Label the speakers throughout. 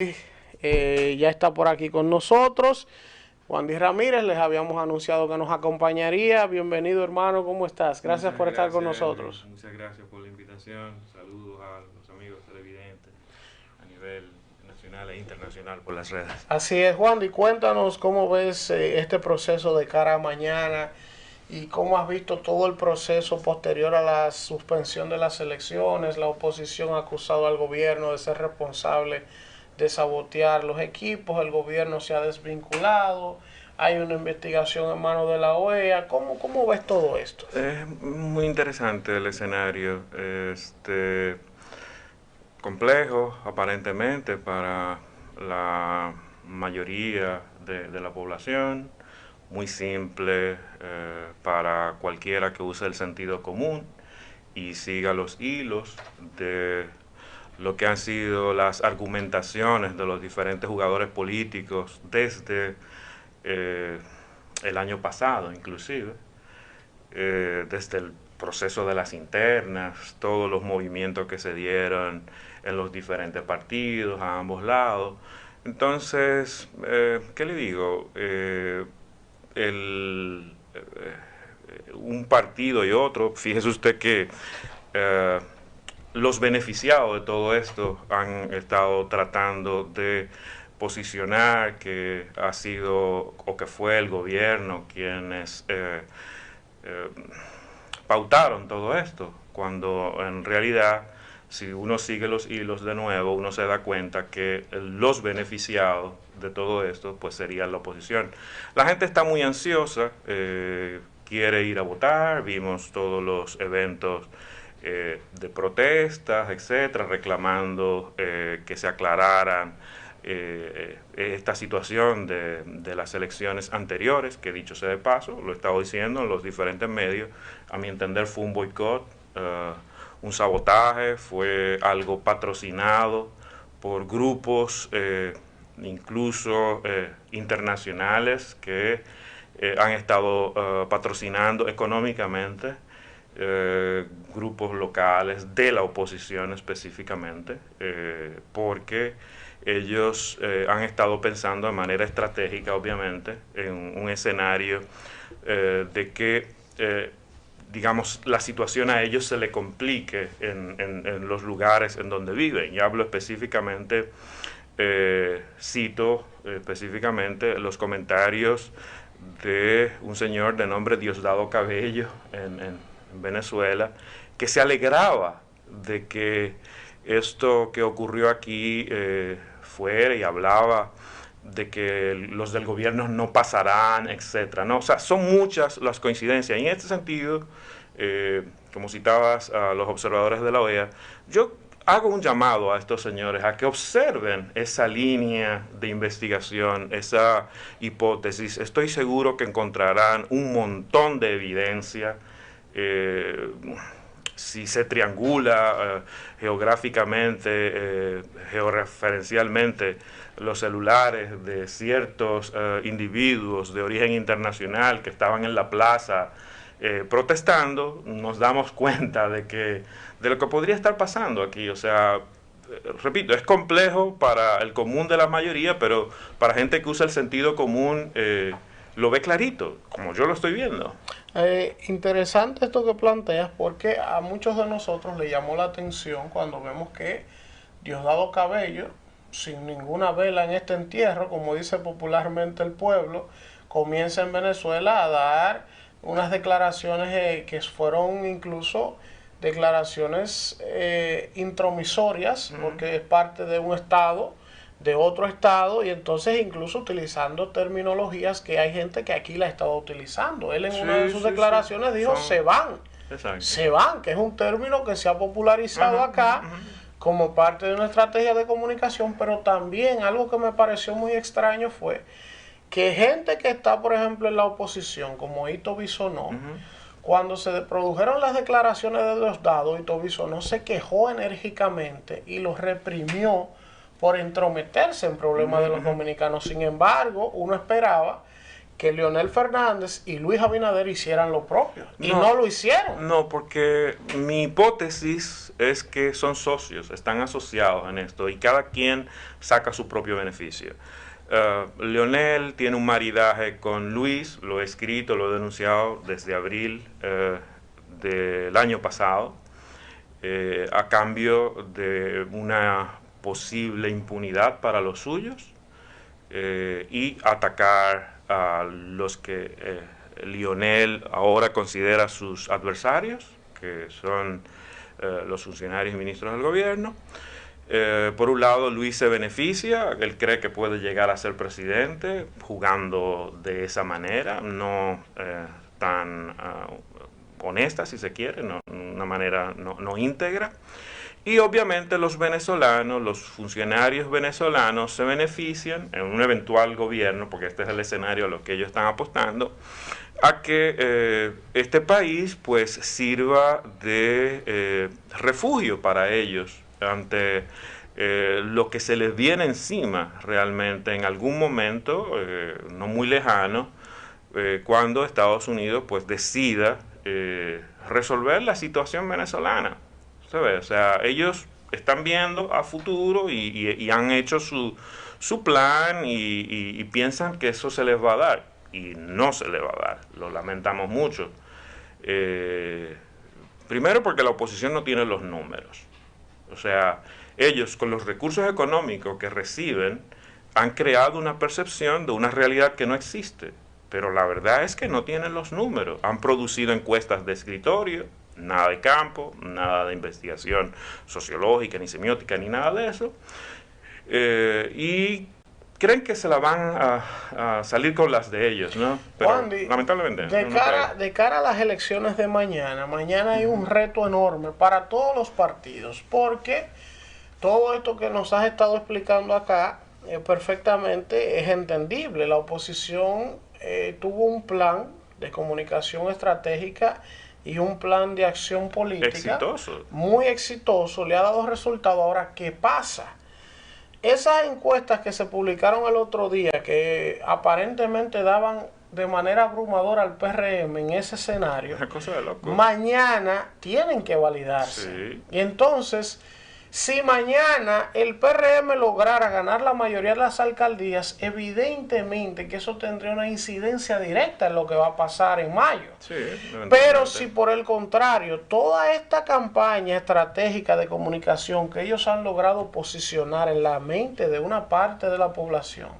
Speaker 1: Ya está por aquí con nosotros. Wandy Ramírez, les habíamos anunciado que nos acompañaría. Bienvenido, hermano, ¿cómo estás? Gracias por estar con nosotros.
Speaker 2: Edwin. Muchas gracias por la invitación. Saludos a los amigos televidentes a nivel nacional e internacional por las redes.
Speaker 1: Así es, Wandy, cuéntanos cómo ves este proceso de cara a mañana y cómo has visto todo el proceso posterior a la suspensión de las elecciones. La oposición ha acusado al gobierno de ser responsable de sabotear los equipos, el gobierno se ha desvinculado, hay una investigación en manos de la OEA. ¿Cómo ves todo esto?
Speaker 2: Es muy interesante el escenario, complejo aparentemente para la mayoría de la población, muy simple para cualquiera que use el sentido común y siga los hilos de lo que han sido las argumentaciones de los diferentes jugadores políticos desde el año pasado inclusive, desde el proceso de las internas, todos los movimientos que se dieron en los diferentes partidos a ambos lados. Entonces, ¿qué le digo? Un partido y otro, fíjese usted que los beneficiados de todo esto han estado tratando de posicionar que ha sido o que fue el gobierno quienes pautaron todo esto, cuando en realidad si uno sigue los hilos de nuevo, uno se da cuenta que los beneficiados de todo esto pues sería la oposición. La gente está muy ansiosa, quiere ir a votar, vimos todos los eventos de protestas, etcétera, reclamando que se aclararan esta situación de las elecciones anteriores, que dicho sea de paso, lo he estado diciendo en los diferentes medios, a mi entender fue un boicot, un sabotaje, fue algo patrocinado por grupos incluso internacionales que han estado patrocinando económicamente grupos locales de la oposición específicamente, porque ellos han estado pensando de manera estratégica, obviamente, en un escenario de que, digamos, la situación a ellos se le complique en los lugares en donde viven. Y hablo específicamente, cito específicamente los comentarios de un señor de nombre Diosdado Cabello en Venezuela, que se alegraba de que esto que ocurrió aquí fuera, y hablaba de que los del gobierno no pasarán, etcétera, ¿no? O sea, son muchas las coincidencias. Y en este sentido, como citabas a los observadores de la OEA, yo hago un llamado a estos señores a que observen esa línea de investigación, esa hipótesis. Estoy seguro que encontrarán un montón de evidencia. Si se triangula geográficamente, georreferencialmente, los celulares de ciertos individuos de origen internacional que estaban en la plaza protestando, nos damos cuenta de lo que podría estar pasando aquí. O sea, repito, es complejo para el común de la mayoría, pero para gente que usa el sentido común lo ve clarito, como yo lo estoy viendo.
Speaker 1: Interesante esto que planteas, porque a muchos de nosotros le llamó la atención cuando vemos que Diosdado Cabello, sin ninguna vela en este entierro, como dice popularmente el pueblo, comienza en Venezuela a dar unas declaraciones que fueron incluso declaraciones intromisorias, porque es parte de un estado, de otro estado, y entonces incluso utilizando terminologías que hay gente que aquí la ha estado utilizando. Él en una de sus declaraciones dijo se van.
Speaker 2: Exacto.
Speaker 1: Se van, que es un término que se ha popularizado acá como parte de una estrategia de comunicación, pero también algo que me pareció muy extraño fue que gente que está, por ejemplo, en la oposición, como Ito Bisonó, cuando se produjeron las declaraciones de Diosdado, Ito Bisonó se quejó enérgicamente y los reprimió por entrometerse en problemas de los dominicanos. Sin embargo, uno esperaba que Leonel Fernández y Luis Abinader hicieran lo propio. Y no lo hicieron.
Speaker 2: No, porque mi hipótesis es que son socios, están asociados en esto y cada quien saca su propio beneficio. Leonel tiene un maridaje con Luis, lo he escrito, lo he denunciado desde abril del año pasado, a cambio de una posible impunidad para los suyos y atacar a los que Leonel ahora considera sus adversarios, que son los funcionarios y ministros del gobierno. Por un lado, Luis se beneficia, él cree que puede llegar a ser presidente jugando de esa manera, no tan honesta, si se quiere, una manera no íntegra. Y obviamente los venezolanos, los funcionarios venezolanos se benefician en un eventual gobierno, porque este es el escenario a lo que ellos están apostando, a que este país pues sirva de refugio para ellos ante lo que se les viene encima realmente en algún momento, no muy lejano, cuando Estados Unidos pues decida resolver la situación venezolana. ¿Sabes? O sea, ellos están viendo a futuro y han hecho su plan y piensan que eso se les va a dar. Y no se les va a dar. Lo lamentamos mucho. Primero porque la oposición no tiene los números. O sea, ellos con los recursos económicos que reciben han creado una percepción de una realidad que no existe. Pero la verdad es que no tienen los números. Han producido encuestas de escritorio, nada de campo, nada de investigación sociológica, ni semiótica, ni nada de eso. Y creen que se la van a salir con las de ellos, ¿no? Pero
Speaker 1: Wandy,
Speaker 2: lamentablemente.
Speaker 1: De cara a las elecciones de mañana hay un reto enorme para todos los partidos, porque todo esto que nos has estado explicando acá perfectamente es entendible. La oposición tuvo un plan de comunicación estratégica y un plan de acción política muy exitoso, le ha dado resultado. Ahora, ¿qué pasa? Esas encuestas que se publicaron el otro día, que aparentemente daban de manera abrumadora al PRM en ese escenario,
Speaker 2: una cosa de loco.
Speaker 1: Mañana tienen que validarse.
Speaker 2: Sí.
Speaker 1: Y entonces, si mañana el PRM lograra ganar la mayoría de las alcaldías, evidentemente que eso tendría una incidencia directa en lo que va a pasar en mayo.
Speaker 2: Sí,
Speaker 1: pero si por el contrario, toda esta campaña estratégica de comunicación que ellos han logrado posicionar en la mente de una parte de la población,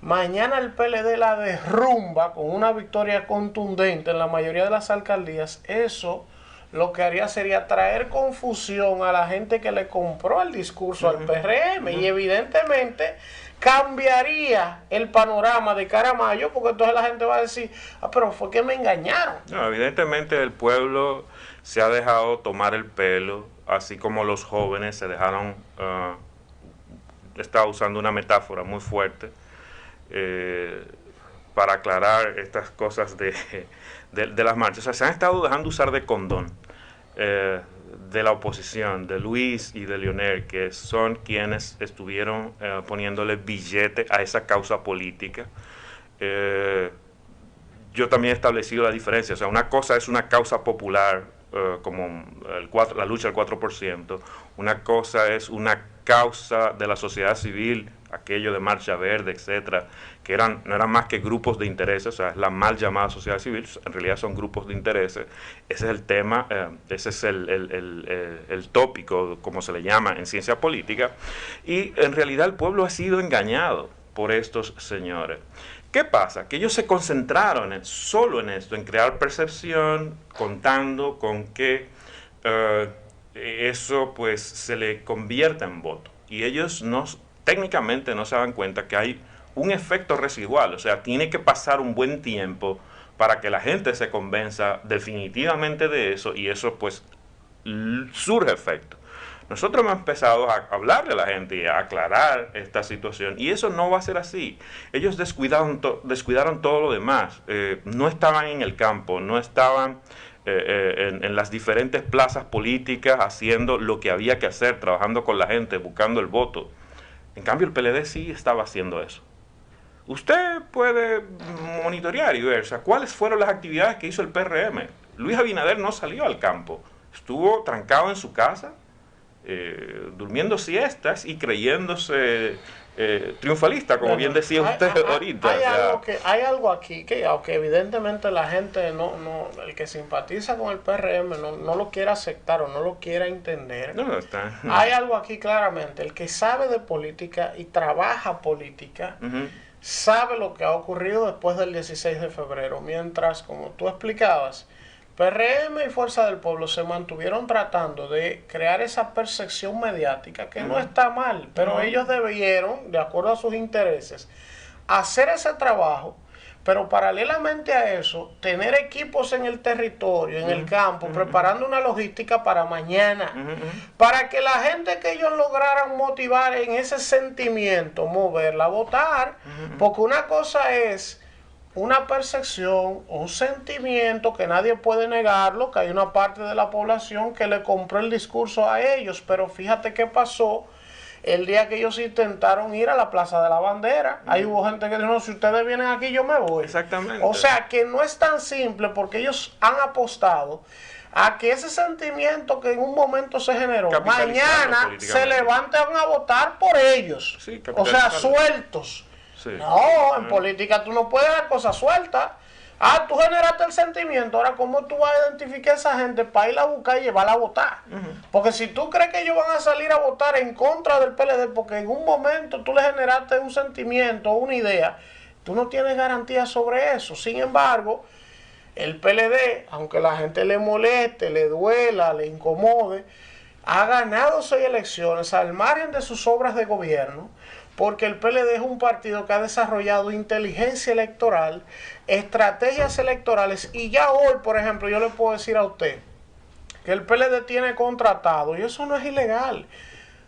Speaker 1: mañana el PLD la derrumba con una victoria contundente en la mayoría de las alcaldías, eso lo que haría sería traer confusión a la gente que le compró el discurso al PRM y evidentemente cambiaría el panorama de cara a mayo, porque entonces la gente va a decir, pero fue que me engañaron.
Speaker 2: No, evidentemente el pueblo se ha dejado tomar el pelo, así como los jóvenes se dejaron, estaba usando una metáfora muy fuerte, para aclarar estas cosas de las marchas. O sea, se han estado dejando usar de condón de la oposición, de Luis y de Leonel, que son quienes estuvieron poniéndole billete a esa causa política. Yo también he establecido la diferencia. O sea, una cosa es una causa popular, como la lucha del 4%. Una cosa es una causa de la sociedad civil, aquello de Marcha Verde, etcétera, que no eran más que grupos de intereses. O sea, es la mal llamada sociedad civil, en realidad son grupos de intereses. Ese es el tema, ese es el tópico, como se le llama en ciencia política, y en realidad el pueblo ha sido engañado por estos señores. ¿Qué pasa? Que ellos se concentraron solo en esto, en crear percepción, contando con que eso pues se le convierta en voto. Y ellos técnicamente no se dan cuenta que hay un efecto residual. O sea, tiene que pasar un buen tiempo para que la gente se convenza definitivamente de eso, y eso pues surge efecto. Nosotros hemos empezado a hablarle a la gente y a aclarar esta situación, y eso no va a ser así. Ellos descuidaron todo lo demás. No estaban en el campo, no estaban en las diferentes plazas políticas haciendo lo que había que hacer, trabajando con la gente, buscando el voto. En cambio, el PLD sí estaba haciendo eso. Usted puede monitorear y ver, o sea, cuáles fueron las actividades que hizo el PRM. Luis Abinader no salió al campo, estuvo trancado en su casa, durmiendo siestas y creyéndose triunfalista, como bien decía usted ahorita.
Speaker 1: Hay algo aquí que, aunque evidentemente la gente el que simpatiza con el PRM no lo quiere aceptar o no lo quiera entender, hay algo aquí claramente. El que sabe de política y trabaja política, sabe lo que ha ocurrido después del 16 de febrero, mientras, como tú explicabas, PRM y Fuerza del Pueblo se mantuvieron tratando de crear esa percepción mediática que no está mal, pero ellos debieron, de acuerdo a sus intereses, hacer ese trabajo, pero paralelamente a eso, tener equipos en el territorio, en el campo, preparando una logística para mañana, para que la gente que ellos lograran motivar en ese sentimiento, moverla a votar, porque una cosa es una percepción, un sentimiento que nadie puede negarlo, que hay una parte de la población que le compró el discurso a ellos, pero fíjate qué pasó el día que ellos intentaron ir a la Plaza de la Bandera. Ahí hubo gente que dijo, no, si ustedes vienen aquí yo me voy.
Speaker 2: Exactamente.
Speaker 1: O sea que no es tan simple, porque ellos han apostado a que ese sentimiento que en un momento se generó, mañana se levanten a votar por ellos.
Speaker 2: Sí,
Speaker 1: o sea, sueltos. Sí. No, en política tú no puedes dar cosas sueltas. Tú generaste el sentimiento, ahora ¿cómo tú vas a identificar a esa gente para ir a buscar y llevarla a votar? Porque si tú crees que ellos van a salir a votar en contra del PLD porque en un momento tú le generaste un sentimiento, una idea, tú no tienes garantía sobre eso. Sin embargo, el PLD, aunque la gente le moleste, le duela, le incomode, ha ganado 6 elecciones al margen de sus obras de gobierno, porque el PLD es un partido que ha desarrollado inteligencia electoral, estrategias electorales, y ya hoy, por ejemplo, yo le puedo decir a usted que el PLD tiene contratado, y eso no es ilegal,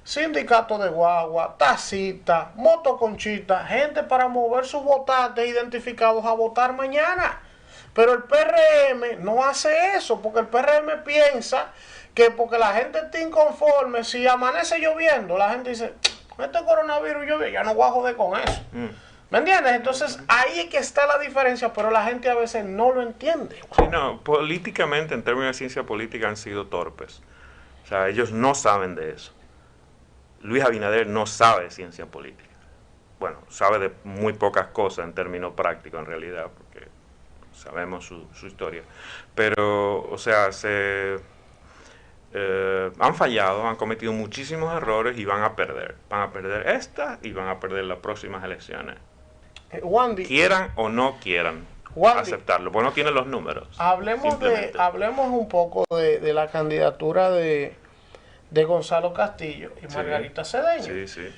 Speaker 1: sindicato de guagua, tacita, motoconchita, gente para mover sus votantes identificados a votar mañana. Pero el PRM no hace eso, porque el PRM piensa que porque la gente está inconforme, si amanece lloviendo, la gente dice, este coronavirus yo ya no voy a joder con eso. ¿Me entiendes? Entonces ahí es que está la diferencia, pero la gente a veces no lo entiende.
Speaker 2: Sí, no, políticamente, en términos de ciencia política, han sido torpes. O sea, ellos no saben de eso. Luis Abinader no sabe de ciencia política. Bueno, sabe de muy pocas cosas en términos prácticos, en realidad, porque sabemos su historia. Pero, o sea, han fallado, han cometido muchísimos errores y van a perder. Van a perder esta y van a perder las próximas elecciones.
Speaker 1: Wandy,
Speaker 2: quieran o no quieran aceptarlo, porque no tienen los números.
Speaker 1: Hablemos un poco de la candidatura de Gonzalo Castillo y Margarita Cedeño.
Speaker 2: Sí, sí.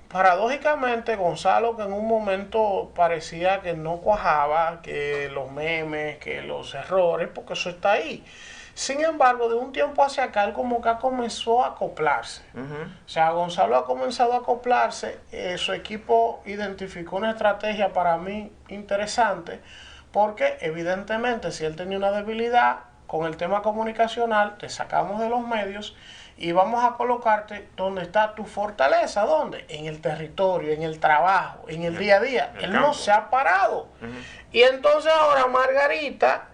Speaker 1: Paradójicamente, Gonzalo, que en un momento parecía que no cuajaba, que los memes, que los errores, porque eso está ahí. Sin embargo, de un tiempo hacia acá, él como que comenzó a acoplarse. O sea, Gonzalo ha comenzado a acoplarse. Su equipo identificó una estrategia para mí interesante, porque evidentemente si él tenía una debilidad con el tema comunicacional, te sacamos de los medios y vamos a colocarte donde está tu fortaleza. ¿Dónde? En el territorio, en el trabajo, en el día a día. Él no se ha parado. Y entonces ahora Margarita,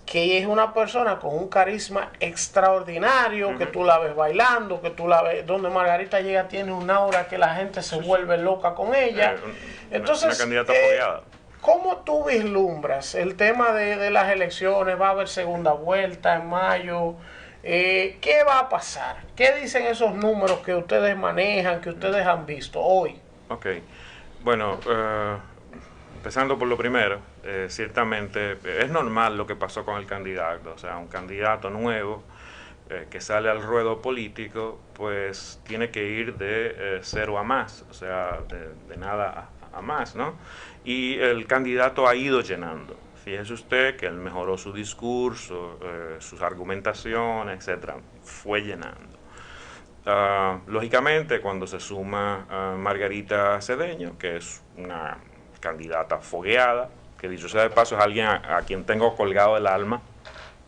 Speaker 1: que es una persona con un carisma extraordinario, que tú la ves bailando, que tú la ves, donde Margarita llega tiene un aura que la gente se vuelve loca con ella. Entonces,
Speaker 2: una candidata apoyada.
Speaker 1: ¿Cómo tú vislumbras el tema de las elecciones? ¿Va a haber segunda vuelta en mayo? ¿Qué va a pasar? ¿Qué dicen esos números que ustedes manejan, que ustedes han visto hoy?
Speaker 2: Ok, bueno, empezando por lo primero, ciertamente es normal lo que pasó con el candidato, o sea, un candidato nuevo que sale al ruedo político, pues tiene que ir de 0 a más, o sea, de nada a más, ¿no? Y el candidato ha ido llenando. Fíjese usted que él mejoró su discurso, sus argumentaciones, etcétera, fue llenando. Lógicamente, cuando se suma Margarita Cedeño, que es una candidata fogueada, que dicho sea de paso es alguien a quien tengo colgado el alma,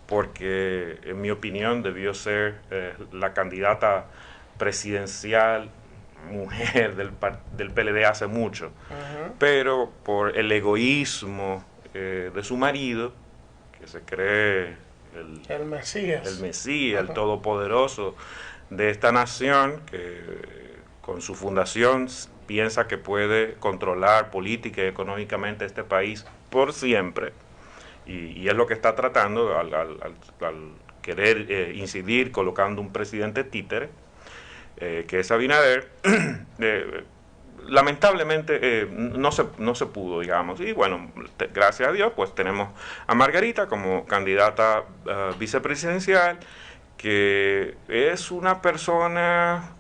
Speaker 2: porque en mi opinión debió ser la candidata presidencial mujer del PLD hace mucho,
Speaker 1: Ujú.
Speaker 2: pero por el egoísmo de su marido, que se cree
Speaker 1: El
Speaker 2: el
Speaker 1: Mesías.
Speaker 2: Mesías, el todopoderoso de esta nación, que con su fundación piensa que puede controlar política y económicamente este país por siempre. Y es lo que está tratando al querer incidir colocando un presidente títere, que es Abinader. eh, Lamentablemente no se pudo, digamos. Y bueno, gracias a Dios, pues tenemos a Margarita como candidata vicepresidencial, que es una persona,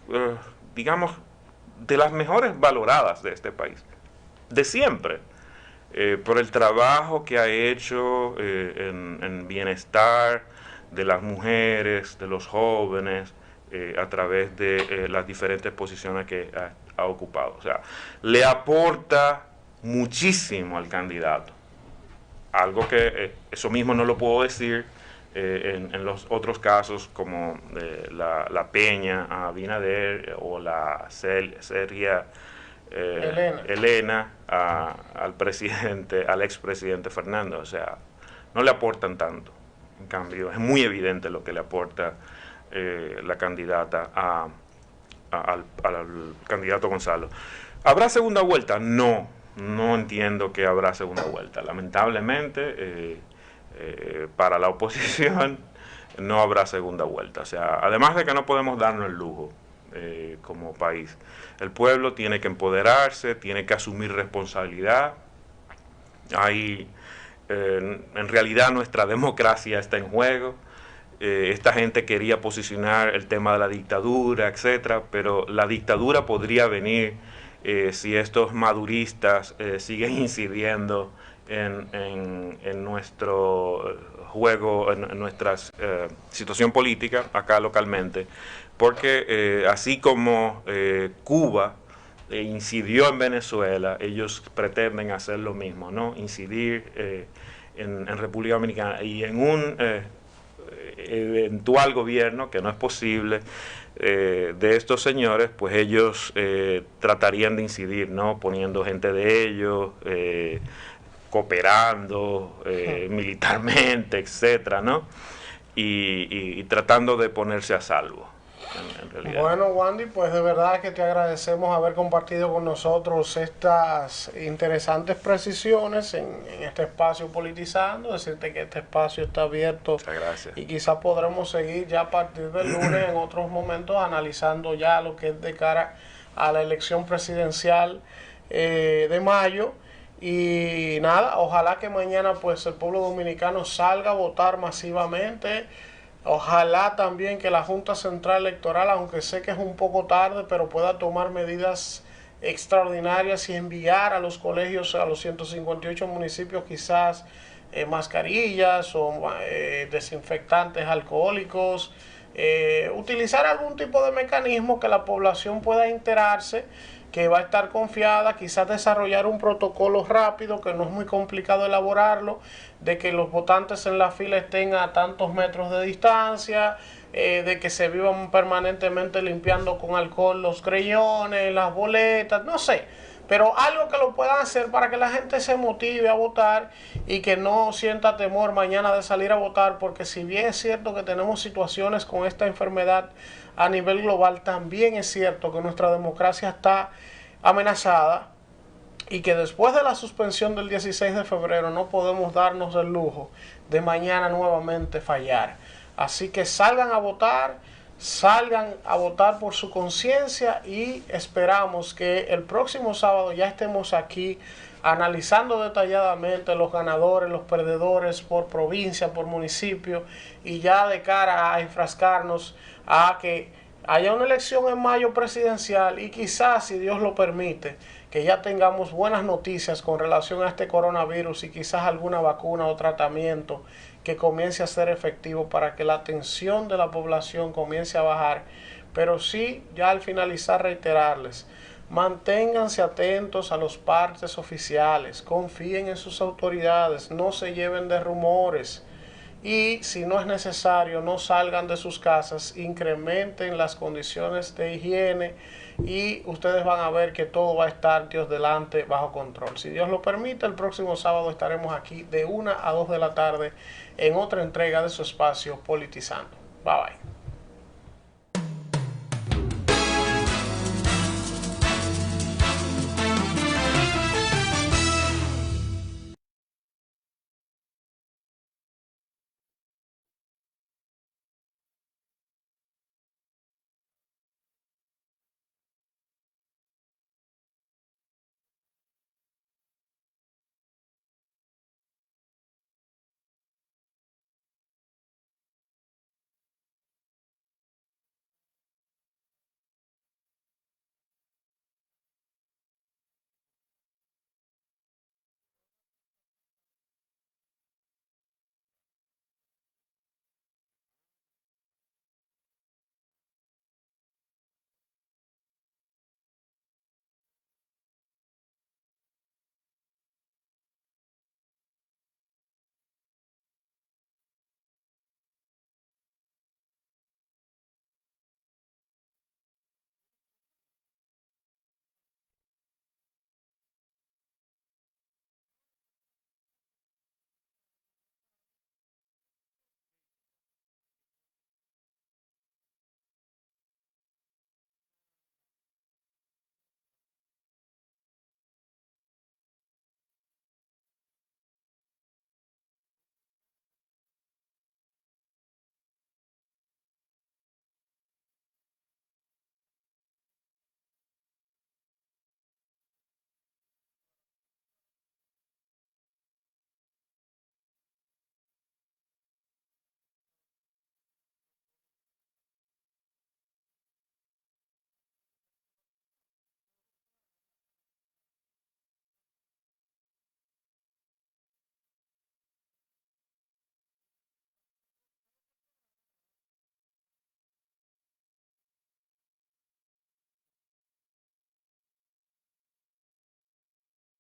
Speaker 2: digamos, de las mejores valoradas de este país, de siempre, por el trabajo que ha hecho en bienestar de las mujeres, de los jóvenes, a través de las diferentes posiciones que ha ocupado. O sea, le aporta muchísimo al candidato. Algo que eso mismo no lo puedo decir en los otros casos como la Peña a Abinader o la Sergia
Speaker 1: Elena.
Speaker 2: Elena al presidente, al expresidente Fernando. O sea, no le aportan tanto. En cambio, es muy evidente lo que le aporta la candidata al candidato Gonzalo. ¿Habrá segunda vuelta? No, no entiendo que habrá segunda vuelta. Lamentablemente, para la oposición no habrá segunda vuelta. O sea, además de que no podemos darnos el lujo como país. El pueblo tiene que empoderarse, tiene que asumir responsabilidad. Hay, en realidad nuestra democracia está en juego. Esta gente quería posicionar el tema de la dictadura, etcétera, pero la dictadura podría venir si estos maduristas siguen incidiendo en nuestro juego, en nuestra situación política acá localmente, porque así como Cuba incidió en Venezuela, ellos pretenden hacer lo mismo, ¿no? Incidir en República Dominicana y en un eventual gobierno, que no es posible, de estos señores, pues ellos tratarían de incidir, ¿no? Poniendo gente de ellos, cooperando militarmente, etcétera, ¿no? Y tratando de ponerse a salvo, en realidad.
Speaker 1: Bueno, Wandy, pues de verdad que te agradecemos haber compartido con nosotros estas interesantes precisiones en este espacio Politizando. Decirte que este espacio está abierto
Speaker 2: Muchas gracias.
Speaker 1: y quizás podremos seguir ya a partir del lunes en otros momentos analizando ya lo que es de cara a la elección presidencial de mayo. Y nada, ojalá que mañana pues el pueblo dominicano salga a votar masivamente. Ojalá también que la Junta Central Electoral, aunque sé que es un poco tarde, pero pueda tomar medidas extraordinarias y enviar a los colegios, a los 158 municipios, quizás mascarillas o desinfectantes alcohólicos, utilizar algún tipo de mecanismo que la población pueda enterarse, que va a estar confiada, quizás desarrollar un protocolo rápido, que no es muy complicado elaborarlo, de que los votantes en la fila estén a tantos metros de distancia, de que se vivan permanentemente limpiando con alcohol los creyones, las boletas, no sé, pero algo que lo puedan hacer para que la gente se motive a votar y que no sienta temor mañana de salir a votar, porque si bien es cierto que tenemos situaciones con esta enfermedad a nivel global, también es cierto que nuestra democracia está amenazada y que después de la suspensión del 16 de febrero no podemos darnos el lujo de mañana nuevamente fallar. Así que salgan a votar por su conciencia y esperamos que el próximo sábado ya estemos aquí analizando detalladamente los ganadores, los perdedores por provincia, por municipio y ya de cara a enfrascarnos a que haya una elección en mayo presidencial y quizás, si Dios lo permite, que ya tengamos buenas noticias con relación a este coronavirus y quizás alguna vacuna o tratamiento que comience a ser efectivo para que la tensión de la población comience a bajar. Pero sí, ya al finalizar, reiterarles, manténganse atentos a los partes oficiales, confíen en sus autoridades, no se lleven de rumores y si no es necesario no salgan de sus casas, incrementen las condiciones de higiene y ustedes van a ver que todo va a estar, Dios delante, bajo control. Si Dios lo permite, el próximo sábado estaremos aquí de 1 a 2 de la tarde en otra entrega de su espacio Politizando. Bye bye.